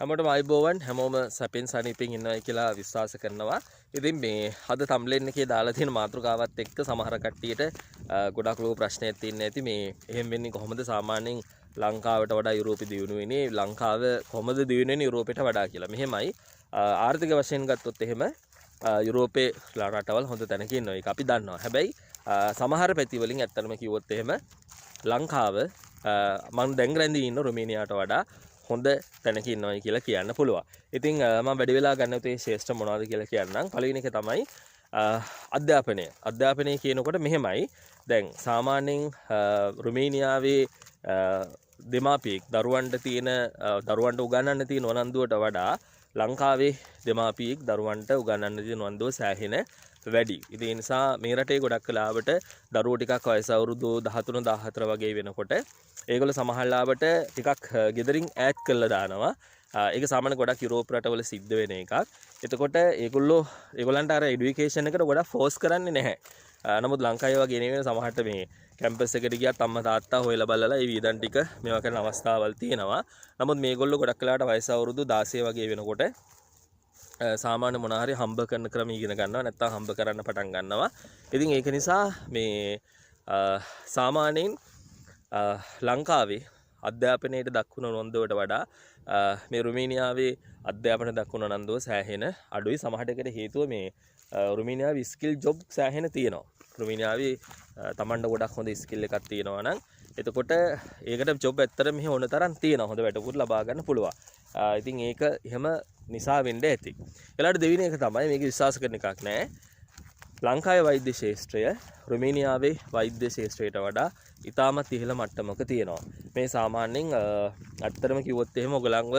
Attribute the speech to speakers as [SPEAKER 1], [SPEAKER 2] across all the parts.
[SPEAKER 1] හැමෝටම අයිබෝවන් හැමෝම සැපෙන් සනීපෙන් ඉන්නවයි කියලා විශ්වාස කරනවා. ඉතින් මේ අද තම්බ්ලේන් එකේ දාලා තියෙන මාතෘකාවත් එක්ක සමහර කට්ටියට ගොඩක් ලොකු ප්‍රශ්නයක් තියෙන ඇති මේ එහෙම වෙන්නේ කොහොමද සාමාන්‍යයෙන් ලංකාවට වඩා යුරෝපෙ දියුණු වෙන්නේ ලංකාව කොහොමද දියුණු වෙන්නේ යුරෝපයට වඩා කියලා. මෙහෙමයි ආර්ථික වශයෙන් ගත්තොත් එහෙම යුරෝපේ රටවල් හොඳ තැනක ඉන්නවා. ඒක අපි දන්නවා. හැබැයි සමහර පැති වලින් ඇත්තටම කිව්වොත් එහෙම ලංකාව මම දැන් රැඳී ඉන්න රුමේනියාවට වඩා හොඳ තැනක ඉන්නවයි කියලා කියන්න පුළුවන්. ඉතින් මම වැඩි වෙලා ගන්න උතේ ශේෂ්ඨ මොනවද කියලා කියන්නම්. පළවෙනි එක තමයි අධ්‍යාපනය. අධ්‍යාපනය කියනකොට මෙහෙමයි. දැන් සාමාන්‍යයෙන් රුමේනියාවේ දෙමාපියෙක් දරුවන්ට උගන්වන්න තියෙන උනන්දුවට වඩා ලංකාවේ දෙමාපියෙක් දරුවන්ට උගන්වන්න තියෙන උනන්දුව සෑහෙන වැඩි. ඉතින් ඒ නිසා මේ රටේ ගොඩක් කලාවට දරුවෝ ටිකක් වයස අවුරුදු 13 14 වගේ වෙනකොට ඒගොල්ලෝ සමහරලාවට ටිකක් ගෙදරින් ඈත් කරලා දානවා. ඒක සාමාන්‍ය ගොඩක් යුරෝප රටවල සිද්ධ වෙන එකක්. එතකොට ඒගොල්ලන්ට අර এডুকেෂන් එකට ගොඩක් ෆෝස් කරන්නේ නැහැ. නමුත් ලංකාවේ වගේ නෙවෙයි සමහරට මේ කැම්පස් එකට ගියත් අම්මා තාත්තා හොයලා බලලා ඒ වීදන් ටික මේවා කරන අවස්ථාවල් තියෙනවා. නමුත් මේගොල්ලෝ ගොඩක් කලාවට වයස අවුරුදු 16 වගේ වෙනකොට සාමාන්‍ය මොනවා හරි හම්බ කරන ක්‍රම ඉගෙන ගන්නවා නැත්නම් හම්බ කරන්න පටන් ගන්නවා. ඉතින් ඒක නිසා මේ සාමාන්‍යයෙන් ලංකාවේ අධ්‍යාපනයට දක්වන උනන්දුවට වඩා මේ රුමේනියාවේ අධ්‍යාපන දක්වන උනන්දුව සෑහෙන අඩුයි. සමහරකට හේතුව මේ රුමේනියාවේ ස්කිල් ජොබ් සෑහෙන තියෙනවා. රුමේනියාවේ තමන්ට ගොඩක් හොඳ ස්කිල් එකක් තියෙනවා නම් එතකොට ඒකට ජොබ් ඇත්තටම මෙහි ඕන තරම් තියෙනවා. හොඳ වැටකුත් ලබා ගන්න පුළුවන්. ඉතින් ඒක එහෙම නිසා වෙන්න ඇති. ඊළඟට දෙවෙනි එක තමයි මේක විශ්වාස කරන එකක් නෑ. ලංකාවේ වෛද්‍ය ශාස්ත්‍රය රුමේනියාවේ වෛද්‍ය ශාස්ත්‍රයට වඩා ඉතාමත් ඉහළ මට්ටමක තියෙනවා. මේ සාමාන්‍යයෙන් අත්‍තරම කිව්වොත් එහෙම ඔයගලන්ව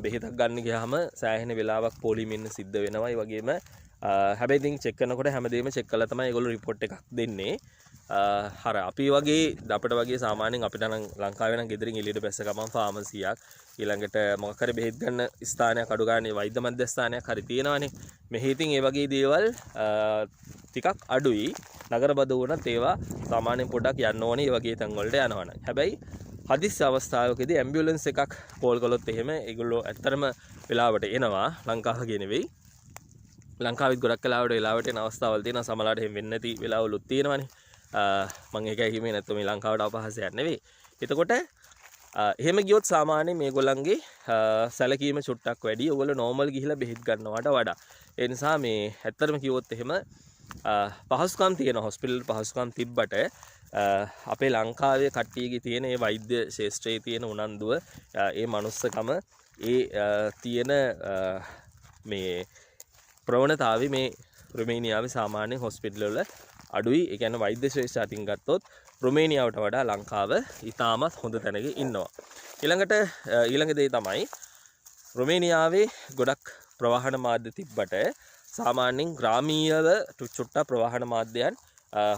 [SPEAKER 1] බෙහෙතක් ගන්න ගියාම සෑහෙන වෙලාවක් පොලිමෙන් ඉන්න සිද්ධ වෙනවා. ඒ වගේම හැබැයි ඉතින් චෙක් කරනකොට හැමදේම චෙක් කරලා තමයි ඒගොල්ලෝ රිපෝට් එකක් දෙන්නේ. අපිට වගේ සාමාන්‍යයෙන් අපිට නම් ලංකාවේ නම් ගෙදරින් එළියට බැස්ස ගමන් ෆාමසියක් ඊළඟට මොකක් හරි බෙහෙත් ගන්න ස්ථානයක් අඩු ගානේ වෛද්‍ය මධ්‍යස්ථානයක් හරි තියෙනවානේ. මෙහි ඉතින් ඒ වගේ දේවල් ටිකක් අඩුයි. නගර බද වුණත් ඒවා සාමාන්‍යයෙන් පොඩ්ඩක් යන්න ඕනේ ඒ වගේ තැන් වලට යනවනම්. හැබැයි හදිස්සි අවස්ථාවකදී ඇම්බියුලන්ස් එකක් කෝල් කළොත් එහෙම ඒගොල්ලෝ ඇත්තටම වෙලාවට එනවා. ලංකාවගේ නෙවෙයි. ලංකාවෙත් ගොඩක් වෙලාවට එන අවස්ථාවල් තියෙනවා. සමහරවිට එහෙම වෙන්නේ නැති වෙලාවලුත් තියෙනවානේ. මම ඒකයි කිව්වේ නැත්නම් මේ ලංකාවට අපහාසයක් නෙවෙයි. එතකොට එහෙම ගියොත් සාමාන්‍යයෙන් මේගොල්ලන්ගේ සැලකීම චුට්ටක් වැඩි. ඔයගොල්ලෝ නෝමල් ගිහිලා බෙහෙත් ගන්නවට වඩා. ඒ නිසා මේ ඇත්තටම කිව්වොත් එහෙම පහසුකම් තියෙන හොස්පිටල් පහසුකම් තිබ්බට අපේ ලංකාවේ කට්ටියගේ තියෙන ඒ වෛද්‍ය ශාස්ත්‍රයේ තියෙන උනන්දුව ඒ මනුස්සකම ඒ තියෙන මේ ප්‍රවණතාවය මේ රුමේනියාවේ සාමාන්‍ය හොස්පිටල් වල අඩුයි. ඒ කියන්නේ වෛද්‍ය ශ්‍රේෂ්ඨ අතින් ගත්තොත් රුමේනියාවට වඩා ලංකාව ඉතාමත් හොඳ තැනක ඉන්නවා. ඊළඟ දේ තමයි රුමේනියාවේ ගොඩක් ප්‍රවාහන මාධ්‍ය තිබ්බට සාමාන්‍යයෙන් ග්‍රාමීයව චුට්ටක් ප්‍රවාහන මාධ්‍යයන්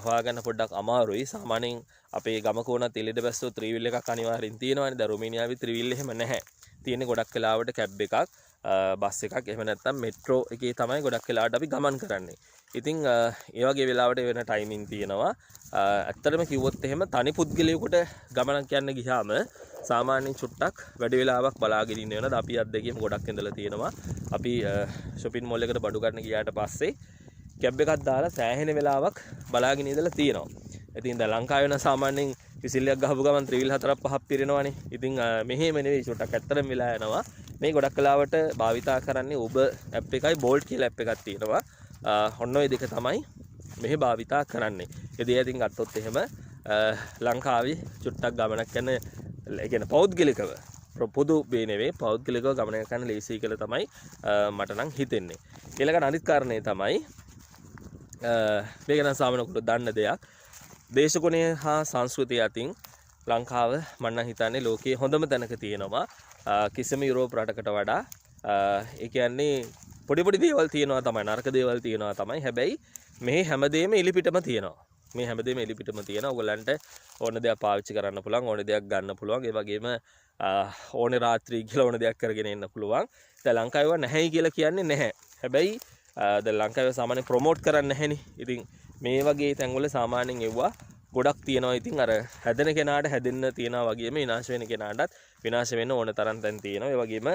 [SPEAKER 1] හොයාගන්න පොඩ්ඩක් අමාරුයි. සාමාන්‍යයෙන් අපේ ගමක වුණත් එළියට බැස්සොත් ත්‍රිවිල් එකක් අනිවාර්යෙන් තියෙනවානේ. දැන් රුමේනියාවේ ත්‍රිවිල් එහෙම නැහැ. තියෙන්නේ ගොඩක් වෙලාවට කැබ් එකක් බස් එකක් එහෙම නැත්නම් මෙට්‍රෝ එකේ තමයි ගොඩක් වෙලාවට අපි ගමන් කරන්නේ. ඉතින් ඒ වගේ වෙලාවට වෙන ටයිමින් තියෙනවා. ඇත්තටම කිව්වොත් එහෙම තනි පුද්ගලයෙකුට ගමනක් යන්න ගියාම සාමාන්‍යයෙන් චුට්ටක් වැඩි වෙලාවක් බලාගෙන ඉන්න වෙනද අපි අද්දකියම ගොඩක් ඉඳලා තියෙනවා. අපි shopping mall එකට බඩු ගන්න ගියාට පස්සේ කැබ් එකක් දාලා සෑහෙන වෙලාවක් බලාගෙන ඉඳලා තියෙනවා. ඉතින් දැන් ලංකාවේ නම් සාමාන්‍යයෙන් විසිල්ලයක් ගහපු ගමන් ත්‍රිවිල් 4-5ක් පිරෙනවානේ. ඉතින් මෙහෙම නෙවෙයි චුට්ටක් ඇත්තටම වෙලා යනවා. මේ ගොඩක් වෙලාවට භාවිතා කරන්නේ Uber app එකයි Bolt කියලා app එකක් තියෙනවා. ඔන්න ඔය දෙක තමයි මෙහි භාවිතා කරන්නේ. ඒ දේ අතින් ගත්තොත් එහෙම ලංකාවේ චුට්ටක් ගමනක් යන ඒ කියන්නේ පෞද්ගලිකව පොදු බේ නෙවෙයි පෞද්ගලිකව ගමනක් යන ලේසි කියලා තමයි මට නම් හිතෙන්නේ. ඊළඟට අනිත් කාරණේ තමයි මේක නම් සාමාන්‍යකට දන්න දෙයක්. දේශගුණය හා සංස්කෘතිය අතින් ලංකාව මම නම් හිතන්නේ ලෝකයේ හොඳම තැනක තියෙනවා. කිසිම යුරෝප රටකට වඩා ඒ කියන්නේ පොඩි දේවල් තියෙනවා තමයි නරක දේවල් තියෙනවා තමයි. හැබැයි මේ හැමදේම එලිපිටම තියෙනවා. මේ හැමදේම එලිපිටම තියෙනවා. ඔයගලන්ට ඕන දෙයක් පාවිච්චි කරන්න පුළුවන්, ඕන දෙයක් ගන්න පුළුවන්. ඒ වගේම ඕනේ රාත්‍රී කියලා ඕන දෙයක් කරගෙන එන්න පුළුවන්. දැන් ලංකාවේ නැහැයි කියලා කියන්නේ නැහැ. හැබැයි දැන් ලංකාවේ සාමාන්‍යයෙන් ප්‍රොමෝට් කරන්නේ නැහැනේ. ඉතින් මේ වගේ තැන්වල සාමාන්‍යයෙන් එවුවා ගොඩක් තියෙනවා. ඉතින් අර හැදෙන කෙනාට හැදෙන්න තියෙනවා වගේම විනාශ වෙන කෙනාටත් විනාශ වෙන්න ඕන තරම් තැන් තියෙනවා. ඒ වගේම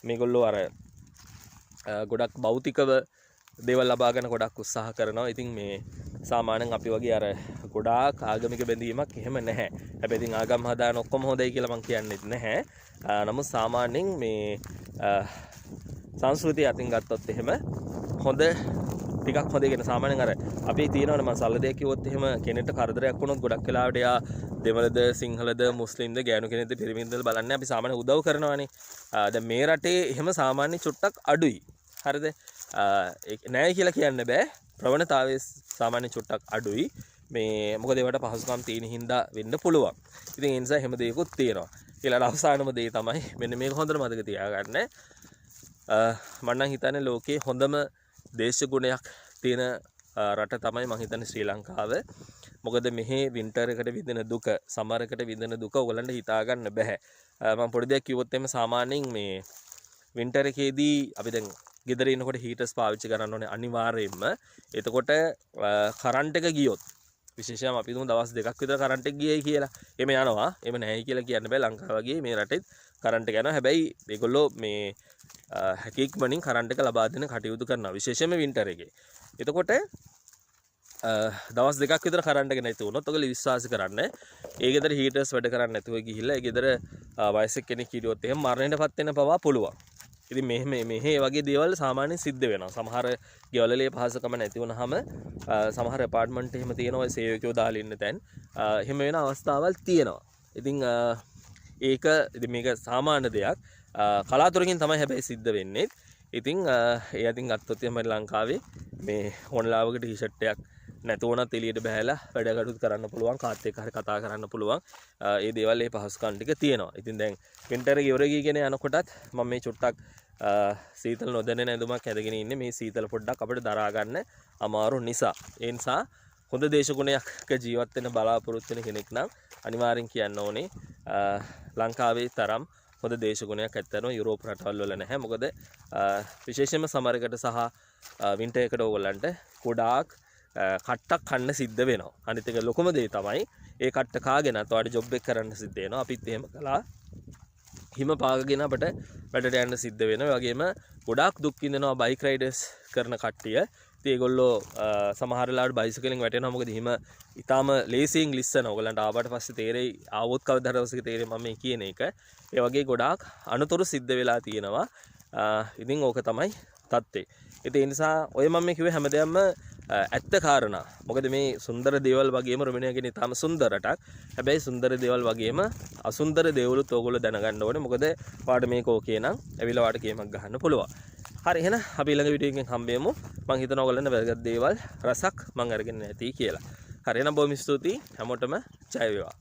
[SPEAKER 1] මේගොල්ලෝ අර ගොඩක් භෞතිකව දේවල් ලබා ගන්න ගොඩක් උත්සාහ කරනවා. ඉතින් මේ සාමාන්‍යයෙන් අපි වගේ අර ගොඩාක් ආගමික බැඳීමක් එහෙම නැහැ. හැබැයි ඉතින් ආගම් හදාන ඔක්කොම හොඳයි කියලා මම කියන්නෙත් නැහැ. නමුත් සාමාන්‍යයෙන් මේ සංස්කෘතිය අතින් ගත්තොත් එහෙම හොඳ ටිකක් හොඳ කියන සාමාන්‍යයෙන් අර අපි තියෙනවනේ මම සල්ල දෙයක් කිව්වොත් එහෙම කෙනෙක්ට කරදරයක් වුණොත් ගොඩක් වෙලාවට එයා දෙමළද සිංහලද මුස්ලිම්ද ගෑනු කෙනෙක්ද පිරිමින්ද බලන්නේ අපි සාමාන්‍ය උදව් කරනවානේ. දැන් මේ රටේ එහෙම සාමාන්‍ය චුට්ටක් අඩුයි. හරිද? නෑ කියලා කියන්න බෑ. ප්‍රවණතාවයේ සාමාන්‍ය චුට්ටක් අඩුයි. මේ මොකද ඒවට පහසුකම් තියෙන හින්දා වෙන්න පුළුවන්. ඉතින් ඒ නිසා හැම දෙයක්වත් තියෙනවා. ඊළඟ අවසානම දේ තමයි මෙන්න මේක හොඳට මතක තියාගන්න. මම නම් හිතන්නේ ලෝකේ හොඳම දේශගුණයක් තියෙන රට තමයි මම හිතන්නේ ශ්‍රී ලංකාව. මොකද මෙහි වින්ටර් එකට විඳින දුක, සමර් එකට විඳින දුක ඔයගලන්ට හිතා ගන්න බෑ. මම පොඩි දෙයක් කිව්වොත් එimhe සාමාන්‍යයෙන් මේ වින්ටර් එකේදී අපි දැන් ගෙදර ඉන්නකොට හීටර්ස් පාවිච්චි කරන්න ඕනේ අනිවාර්යයෙන්ම. එතකොට කරන්ට් එක ගියොත් විශේෂයෙන්ම අපි දුමු දවස් දෙකක් විතර කරන්ට් එක ගියයි කියලා. එමෙ යනවා. එමෙ නැහැ කියලා කියන්න බෑ. ලංකාව වගේ මේ රටෙත් කරන්ට් එක යනවා. හැබැයි මේගොල්ලෝ මේ හැකියක්මනින් කරන්ට් එක ලබා දෙන කටයුතු කරනවා. විශේෂයෙන්ම වින්ටර් එකේ. එතකොට දවස් දෙකක් විතර කරන්ට් එක නැති වුණොත් ඔයගොල්ලෝ විශ්වාස කරන්න ඒ ගෙදර හීටර්ස් වැඩ කරන්නේ නැතුව ගිහිල්ලා ඒ ගෙදර වයසක කෙනෙක් හිටියොත් එහෙම මරණයටපත් වෙන පවා පුළුවන්. ඉතින් මෙහෙ වගේ දේවල් සාමාන්‍යයෙන් සිද්ධ වෙනවා. සමහර ගෙවලලේ පහසුකම නැති වුනහම සමහර ඇපාර්ට්මන්ට් එහෙම තියෙනවා ඔය සේවකයෝ දාලා ඉන්න තැන්. එහෙම වෙන අවස්ථාවල් තියෙනවා. ඉතින් ඒක මේක සාමාන්‍ය දෙයක්. කලාතුරකින් තමයි හැබැයි සිද්ධ වෙන්නේ. ඉතින් ඒ අතින් ගත්තොත් එහෙම ලංකාවේ මේ හොන්ලාවක ටී-ෂර්ට් එකක් නැතුණත් එළියට බහැලා වැඩ කටයුතු කරන්න පුළුවන්. කාත් එක්ක හරි කතා කරන්න පුළුවන්. ඒ දේවල් ඒ පහසුකම් ටික තියෙනවා. ඉතින් දැන් වින්ටර් එක ඉවර ගියගෙන යනකොටත් මම මේ චුට්ටක් සීතල නොදැනෙන ඇඳුමක් ඇඳගෙන ඉන්නේ. මේ සීතල පොඩ්ඩක් අපිට දරා ගන්න අමාරු නිසා. ඒ නිසා හොඳ දේශගුණයක ජීවත් වෙන්න බලාපොරොත්තු වෙන කෙනෙක් නම් අනිවාර්යෙන් කියන්න ඕනේ ලංකාවේ තරම් හොඳ දේශගුණයක් ඇත්තටම යුරෝප රටවල් වල නැහැ. මොකද විශේෂයෙන්ම සමර් එකට සහ වින්ටර් එකට ඕගොල්ලන්ට ගොඩාක් කට්ටක් කන්න සිද්ධ වෙනවා. අනිත් එක ලොකුම දේ තමයි ඒ කට්ට කාගෙනත් ඔයාලට ජොබ් එක කරන්න සිද්ධ වෙනවා. අපිත් එහෙම කළා. හිම පාගගෙන අපිට වැඩට යන්න සිද්ධ වෙනවා. ඒ වගේම ගොඩාක් දුක් විඳිනවා බයික් රයිඩර්ස් කරන කට්ටිය. ඉතින් ඒගොල්ලෝ සමහර වෙලාවට බයිසිකලෙන් වැටෙනවා. මොකද හිම ඊටාම ලේසියෙන් ලිස්සන. ඔයගලන්ට ආවට පස්සේ තේරෙයි ආවොත් කවදා දවසක තේරෙයි මම මේ කියන එක. ඒ වගේ ගොඩාක් අනතුරු සිද්ධ වෙලා තියෙනවා. ඉතින් ඕක තමයි තත්ත්වය. ඉතින් ඒ නිසා ඔය මම කිව්වේ හැමදේම ඇත්ත කාරණා. මොකද මේ සුන්දර දේවල් වගේම රුමිනියා කියන ඊටාම සුන්දර රටක්. හැබැයි සුන්දර දේවල් වගේම අසුන්දර දේවලුත් ඕගොල්ලෝ දැනගන්න ඕනේ. මොකද ඔයාලට මේක ඕකේ නම් ඇවිල්ලා ඔයාලට ගේමක් ගහන්න පුළුවන්. හරි එහෙනම් අපි ඊළඟ වීඩියෝ එකෙන් හම්බෙමු. මම හිතනවා ඔයගොල්ලන්ට වැදගත් දේවල් රසක් මම අරගෙන නැති කියලා. හරි එහෙනම් බොහොම ස්තුතියි. හැමෝටම ජය වේවා.